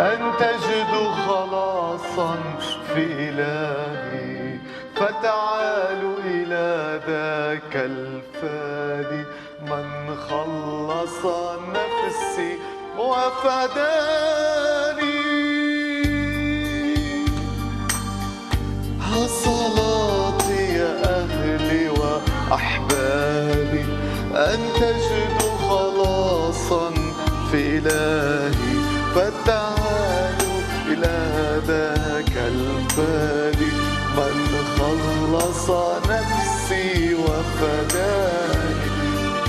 أن تجدوا خلاصا في إلهي، فتعالوا إلى ذاك الفادي من خلص نفسي وفداني. صلاتي يا أهلي وأحبابي أن تجدوا خلاصا في إلهي، فتعالوا إلى ذاك الفادي من خلص نفسي وفداني.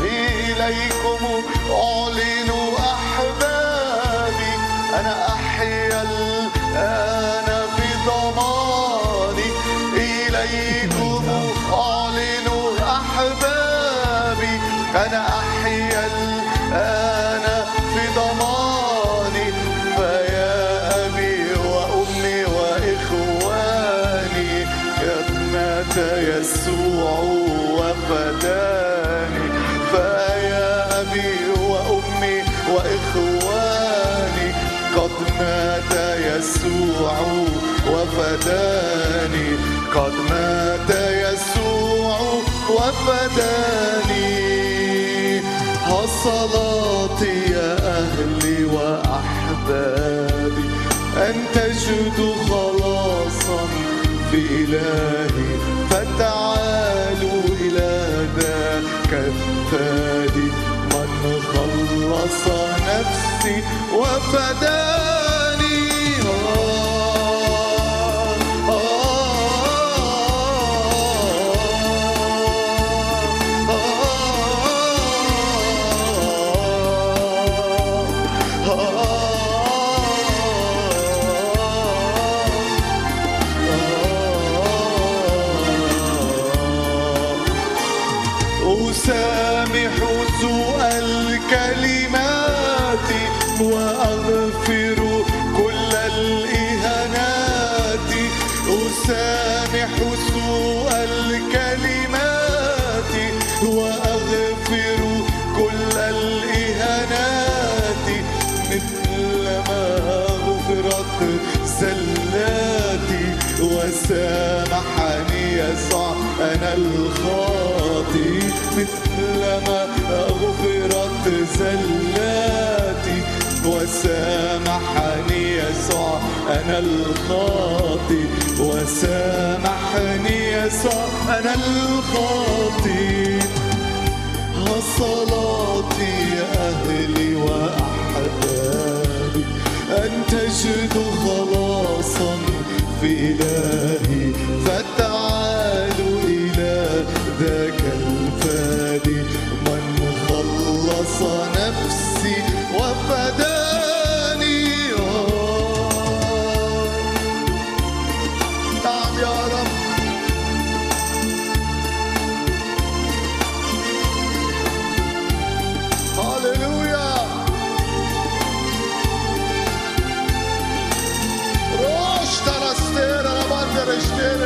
إليكم أعلن أحبابي أنا أحيا الآن بضماني. إليكم أعلن أحبابي أنا أحيا الآن في ضماني. فيا أبي وأمي وإخواني قد مات يسوع وفداني. فيا أبي وأمي وإخواني قد مات يسوع وفداني. قد مات يسوع وفداني. صلاتي يا أهلي وأحبابي أن تجدوا خلاصا في إلهي، فتعالوا إلى ذاك الفادي من خلص نفسي وفداني. أسامح سوء الكلمات وأغفر كل الإهانات. أسامح سوء الكلمات وأغفر كل الإهانات. مثلما غفرت زلاتي وسامحني يسوع أنا الخاطي. مثلما غفرت زلاتي وسامحني يسوع أنا الخاطي. وسامحني يسوع أنا الخاطي. صلاتي يا أهلي وأحبابي أن تجدوا خلاصا في إلهي، فتعالوا إلى ذاك الفادي من خلص نفسي وفداني. نعم يا رب. هاليلويا. روش ترستير ربان رشتير.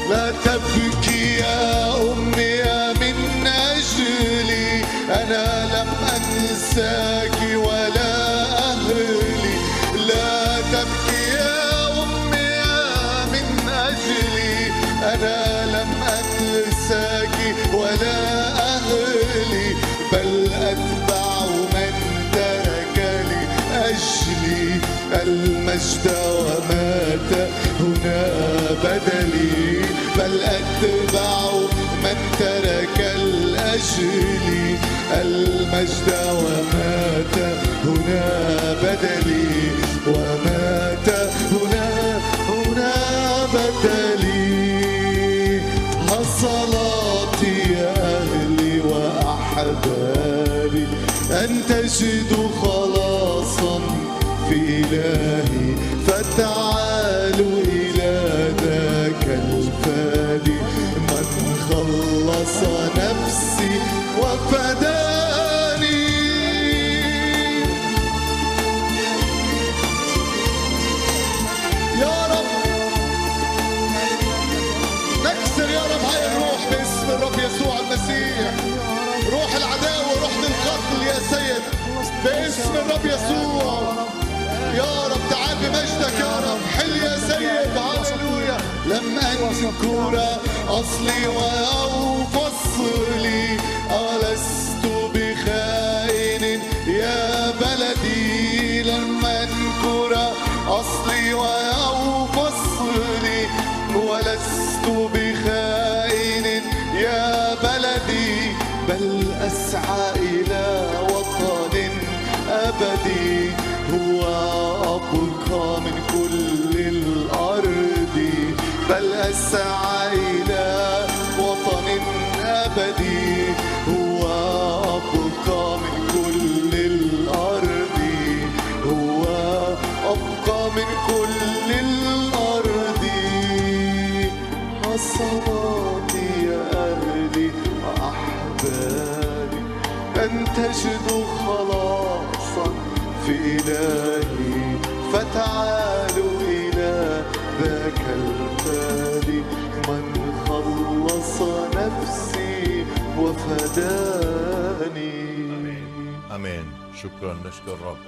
لا تبكي يا أمي من أجلي، أنا لم أنساك ولا أهلي. لا تبكي يا أمي من أجلي، أنا لم أنساك ولا أهلي. بل أتبع من ترك لأجلي المجد ومات هنا بدلي. بل أتبع من ترك لأجلي المجد ومات هنا بدلي. ومات هنا بدلي. صلاتي يا أهلي وأحبابي أن تجدوا خلاصا في إلهي، فتعالوا إلى ذاك الفادي من خلص نفسي وفداني. يا رب نكسر يا رب هاي الروح باسم الرب يسوع المسيح. روح العداوة، روح القتل يا سيد. باسم الرب يسوع. يا رب تعال بمجدك يا رب، حل يا سيد. هاليلويا. لم أنكر أصلي أو فصلي، ألست بخائن يا بلدي. لم أنكر أصلي أو فصلي، ولست بخائن يا بلدي، بل أسعى إلى وطن أبدي هو أبقى من كل الأرض. بل أسعى إلى وطن أبدي هو أبقى من كل الأرض. هو أبقى من كل الأرض. حصناتي يا أهلي وأحبابي، أن تجدوا خلاصا في إلهي، فتعالوا إلى ذاك الفادي، من خلص نفسي وفداني. آمين. شكرا، نشكر الرب.